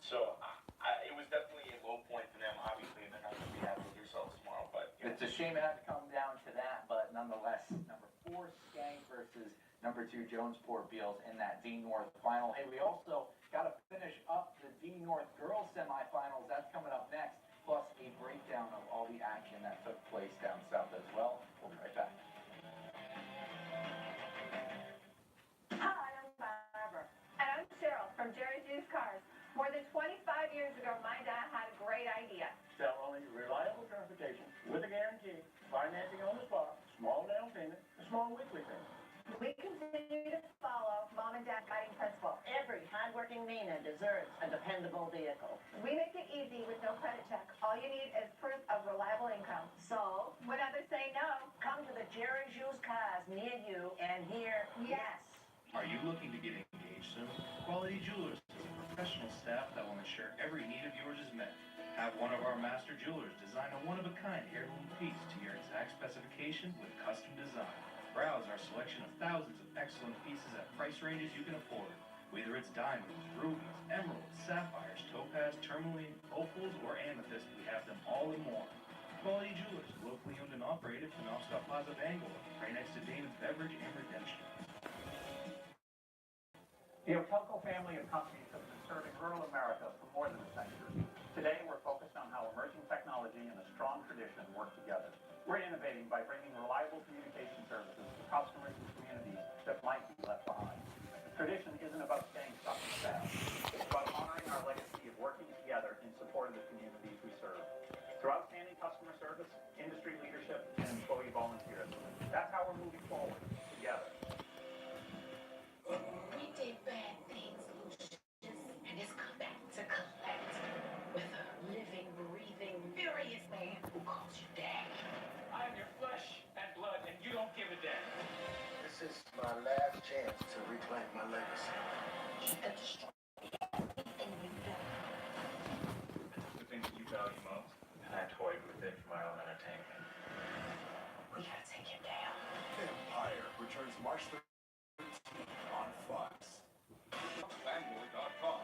So it was definitely a low point for them. Obviously, they're not going to be happy with themselves tomorrow. But it's a shame it had to come down to that. But nonetheless, number 4 Skank versus number 2 Jonesport Beals in that D North final. Hey, we also got to finish up the D North girls semifinals. That's coming up next. Plus a breakdown of all the action that took place down south as well. We'll be right back. Hi, I'm Barbara. And I'm Cheryl from Jerry's Used Cars. More than 25 years ago, my dad had a great idea. Sell only reliable transportation with a guarantee, financing on the spot, small down payment, a small weekly payment. We continue to follow Mom and Dad's guiding principle. Every hardworking Nina deserves a dependable vehicle. We make it easy with no credit check. All you need is proof of reliable income. So, when others say no, come to the Jerry's Used Cars near you and hear yes. Are you looking to get engaged soon? Quality Jewelers has a professional staff that will ensure every need of yours is met. Have one of our master jewelers design a one-of-a-kind heirloom piece to your exact specification with custom design. Browse our selection of thousands of excellent pieces at price ranges you can afford. Whether it's diamonds, rubies, emeralds, sapphires, topaz, tourmaline, opals, or amethyst, we have them all and more. Quality Jewelers, locally owned and operated, Penobscot Plaza, Bangor, right next to David's Beverage and Redemption. The Otelco family of companies has been serving rural America for more than a century. Today, we're focused on how emerging technology and a strong tradition work together. We're innovating by bringing reliable communication services to customers and communities that might be left behind. Tradition isn't about staying stuck in the past. It's about honoring our legacy of working together in support of the communities we serve. Through outstanding customer service, industry leadership, and employee volunteerism. That's how we're moving forward, together. We did bad things, Lucius, and it's come back to collect with a living, breathing, furious man who calls you dad. I am your flesh and blood, and you don't give a damn. This is my last chance to reclaim my legacy. He could destroy everything you do. the things that you value most, and I toyed with it for my own entertainment. We gotta take him down. Empire returns March 13th on Fox. Fanboy.com.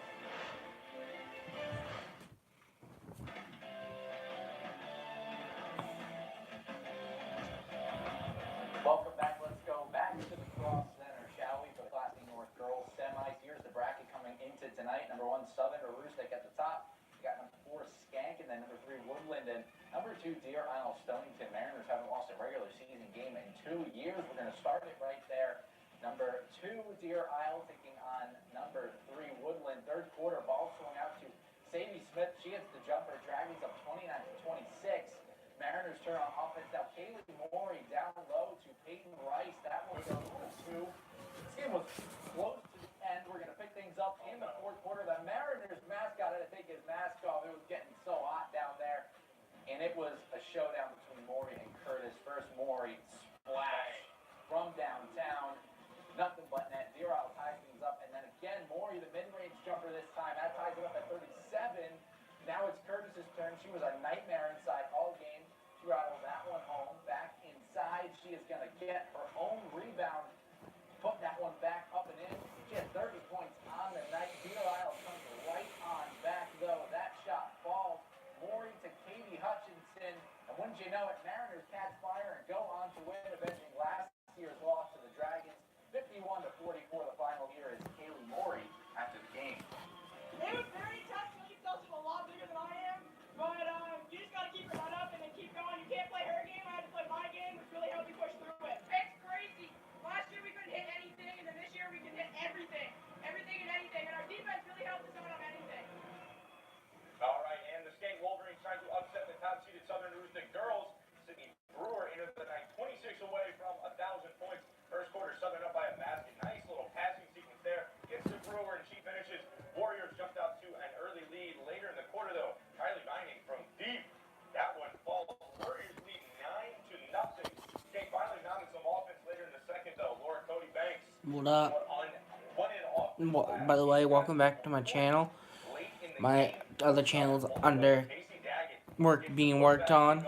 Welcome back. Let's go back to the Cross Center, shall we, for the Class D North girls semis. Here's the bracket coming into tonight. Number 1, Southern Aroostook at the top. We got number 4, Skank, and then number 3, Woodland, and number 2, Deer Isle Stonington. Mariners haven't lost a regular season game in 2 years. We're going to start it right there. Number 2, Deer Isle taking on number 3, Woodland. Third quarter, ball swung out to Sadie Smith. She hits the jumper. Dragons up 29-26. Mariners turn on offense. Now Kaylee Morey down low to Peyton Rice. That one goes 2. This game was close to the end. We're going to pick things up in the fourth quarter. The Mariners mascot had to take his mask off. It was getting so hot down there. And it was a showdown between Morey and Curtis. First, Morey splash from downtown. Nothing but net. Deer Isle ties things up. And then again, Morey, the mid-range jumper this time. That ties it up at 37. Now it's Curtis's turn. She was a nightmare inside all game. She rattled that one home. Back inside. She is going to get her own rebound. Put that one back up and in. She had 30 points on the night. Deer Isle comes right on back, though. That shot falls. Morey to Katie Hutchinson. And wouldn't you know it, Mariners catch fire and go on to win, avenging last year's loss to the Dragons. 51-44, the final here is Kaylee Morey after the game. It was very tough. She felt a lot bigger than I am. But you just got to keep your head up and then keep going. You can't play her game. I had to play my game, which really helped me push through it. It's crazy. Last year we couldn't hit anything, and then this year we can hit everything. Everything and anything. And our defense really helped us out on anything. All right, and the Skank Wolverines trying to upset the top-seeded Southern Aroostook girls. Sydney Brewer into the night, 26 away from 1,000 points. First quarter, Southern up by a basket. Nice little passing sequence there. Gets to Brewer, and she finishes. Warriors jumped out to an early lead. Later in the quarter, though, Kylie Vining from deep. That one falls. Warriors lead 9-0. Skank finally mounted some offense later in the second, though. Laura Cody Banks. What up? One in off. By the way, welcome back to my channel. My other channel's under being worked on.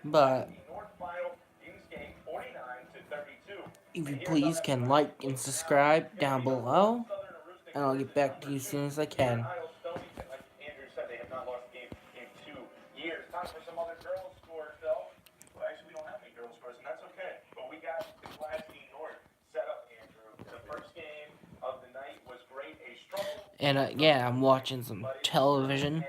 But if you please can like and subscribe down below. and I'll get back to you as soon as I can. Like Andrew said, they have not lost a game in 2 years. Time for some other girls' scores, though. Well, actually, we don't have any girls' scores, and that's okay. But we got the Class D North set up, Andrew. The first game of the night was great. A struggle. And yeah, I'm watching some television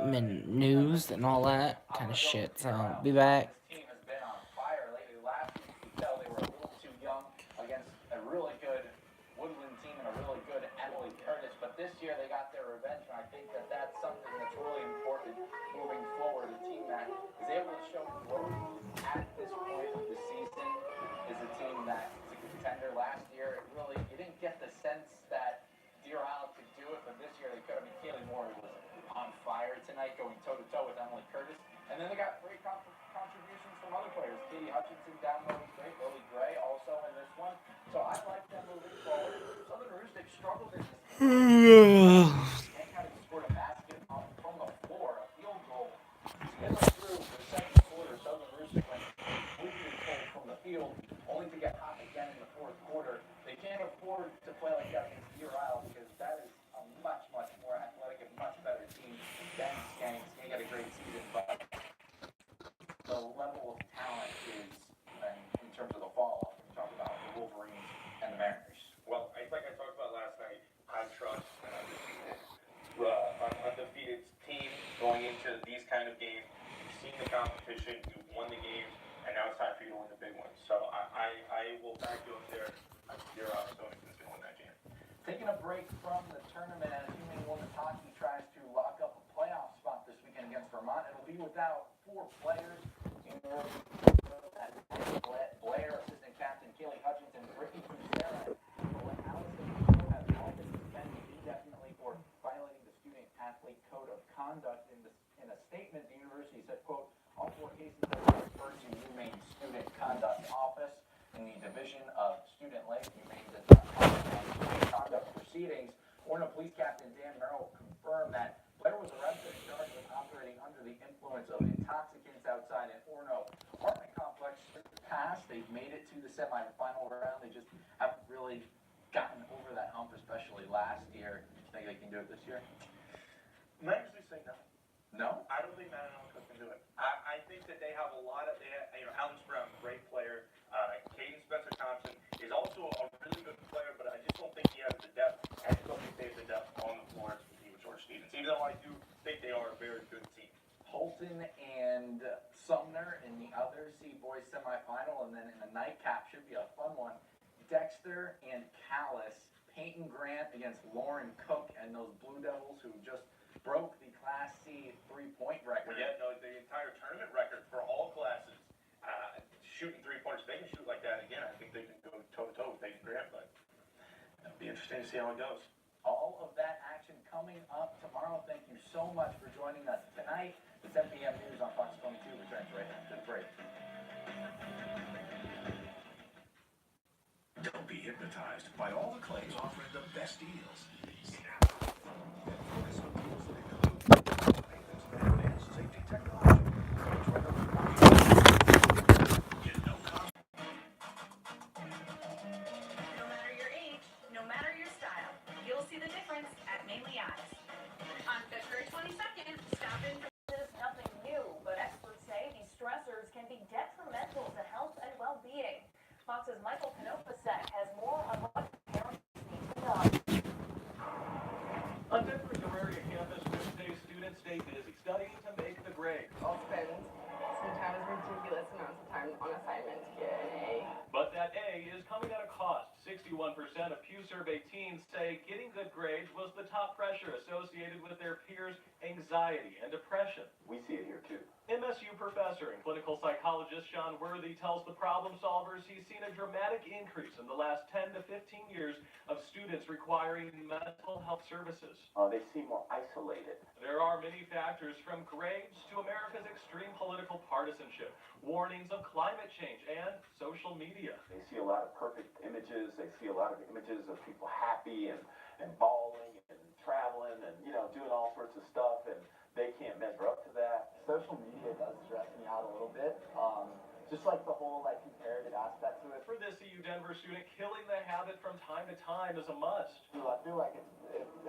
and news and all that kind of shit. So I'll be back. This team has been on fire lately. Last week, you could tell they were a little too young against a really good Woodland team and a really good Emily Curtis. But this year, they got their revenge, and I think that that's something that's really important moving forward. A team that is able to show growth at this point of the season is a team that is a contender. Last year, you didn't get the sense that Deer Isle could do it, but this year they could. I mean, Kaylee Moore was on fire tonight, going toe-to-toe with Emily Curtis. And then they got great contributions from other players. Katie Hutchinson down low was great. Lily Gray also in this one. So I like them moving forward. Southern Rouge, they've struggled in this game. They kind of scored a basket from the floor, a field goal. Midway through the second quarter, Southern Rouge went completely cold from the field, only to get hot again in the fourth quarter. They can't afford to play like that against Deer Isle because that is a much, much more athletic and much better team than Skanks. They got a great season, but the level of talent is, in terms of the fall off, when you talk about the Wolverines and the Mariners. Well, like I talked about last night, I trust an undefeated team going into these kind of games. You've seen the competition, you've won the games, and now it's time for you to win the big ones. So I will back you up there. You're Stonington's going to win that game. Taking a break from the tournament as Human Women's Hockey tries to lock up a playoff spot this weekend against Vermont. It'll be without 4 players. Blair, assistant captain, Kaylee Hutchinson, Brittany Kucera, and Allison have all been suspended indefinitely for violating the student athlete code of conduct. In a statement, the university said, quote, all 4 cases have been referred to UMaine Student Conduct Office in the Division of Student Life. UMaine does not comment on student conduct proceedings. Orno Police Captain Dan Merrill confirmed that Blair was arrested and charged with operating under the influence of intoxicants outside an Orno apartment complex. In the past, they've made it to the semifinal round. They just haven't really gotten over that hump, especially last year. Do you think they can do it this year? I usually say no. No? I don't think Matt and Cook can do it. I think that they have a lot of, Alan Brown, great player. Caden Spencer-Thompson is also a really good player, but I just don't think he has the depth. I just don't think they have the depth on the floor to compete with George Stevens, even though I do think they are a very good team. Holton and Sumner in the other C boys semifinal, and then in the nightcap should be a fun one. Dexter and Callis, Peyton Grant against Lauren Cook and those Blue Devils who just broke the Class C 3-point record. Yeah, no, the entire tournament record for all classes. Shooting 3-pointers, they can shoot like that again. I think they can go toe-to-toe with Peyton Grant, but it'll be interesting to see how it goes. All of that action coming up tomorrow. Thank you so much for joining us tonight. The 10 p.m. news on Fox 22 returns right after the break. Don't be hypnotized by all the claims offering the best deals. Focus on deals that include advanced safety technology. No matter your age, no matter your style, you'll see the difference at Mainly Eyes. On February 22nd, stop in for This is nothing new, but experts say these stressors can be detrimental to health and well-being. Fox's Michael Panopasek has more on what parents need to know. On Denver's Auraria campus, Tuesday, students stay busy studying to make the grade. I'll spend sometimes ridiculous amounts of time on assignment to get an A. But that A is coming at a cost. 61% of Pew Survey teens say getting good grades was the top pressure associated with their peers' anxiety and depression. We see it here too. MSU professor and clinical psychologist Sean Worthy tells the problem solvers he's seen a dramatic increase in the last 10 to 15 years of students requiring mental health services. They seem more isolated. There are many factors from grades to America's extreme political partisanship, warnings of climate change, and social media. They see a lot of perfect images. They see a lot of images of people happy and bawling and traveling and, doing all sorts of stuff, and they can't measure up to that. Social media does stress me out a little bit. Just like the whole comparative aspect to it. For this CU Denver student, killing the habit from time to time is a must. I feel like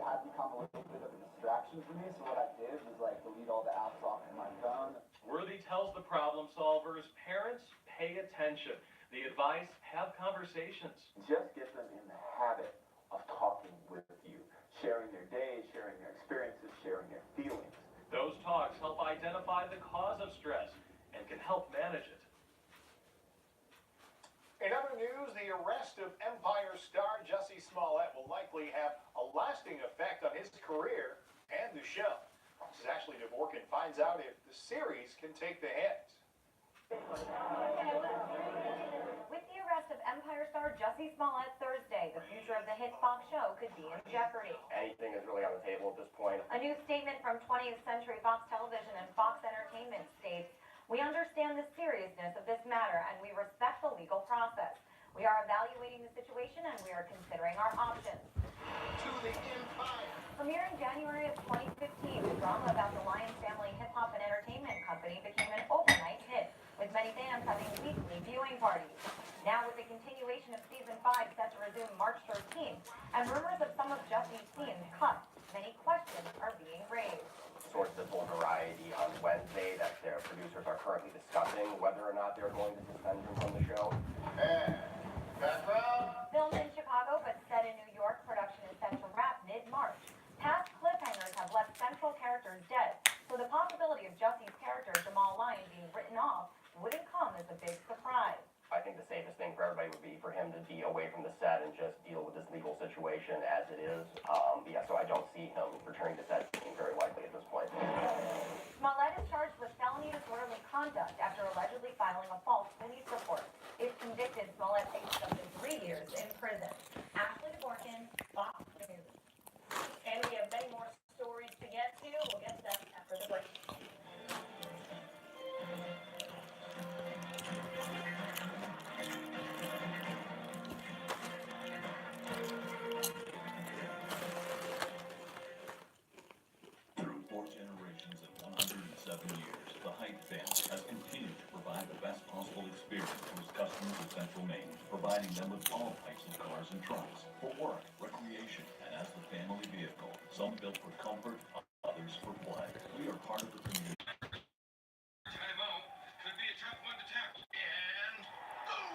had become a little bit of a distraction for me, so what I did was like delete all the apps off of my phone. Worthy tells the problem solvers, parents, pay attention. The advice, have conversations. Just get them in the habit of talking with you, sharing their days, sharing their experiences, sharing their feelings. Those talks help identify the cause of stress and can help manage it. In other news, the arrest of Empire star Jussie Smollett will likely have a lasting effect on his career and the show. This is Ashley Dvorkin finds out if the series can take the hit. With the arrest of Empire star Jussie Smollett Thursday, the future of the hit Fox show could be in jeopardy. Anything is really on the table at this point. A new statement from 20th Century Fox Television and Fox Entertainment states, "We understand the seriousness of this matter and we respect the legal process. We are evaluating the situation and we are considering our options." To the Empire. Premiering January of 2015, the drama about the Lion family hip-hop and entertainment company became an overnight hit, with many fans having weekly viewing parties. Now with the continuation of season 5 set to resume March 13th, and rumors of some of Jussie's scenes cut, many questions are being raised. Sources told Variety on Wednesday that their producers are currently discussing whether or not they're going to suspend him from the show. Filmed in Chicago but set in New York, production is set to wrap mid-March. Past cliffhangers have left central characters dead, so the possibility of Jussie's character, Jamal Lyon, being written off wouldn't come as a big surprise. I think the safest thing for everybody would be for him to be away from the set and just deal with this legal situation as it is. So I don't see him returning to set being very likely at this point. Smollett is charged with felony disorderly conduct after allegedly filing a false police report. If convicted, Smollett faces up to 3 years in prison. Ashley Dvorkin, Fox News. And we have many more stories to get to. We'll get to them after the break. Through 4 generations and 107 years, the Height family has continued to provide the best possible experience to its customers of Central Maine, providing them with all types of cars and trucks for work, recreation, and as the family vehicle. Some built for comfort, others for play. We are part of the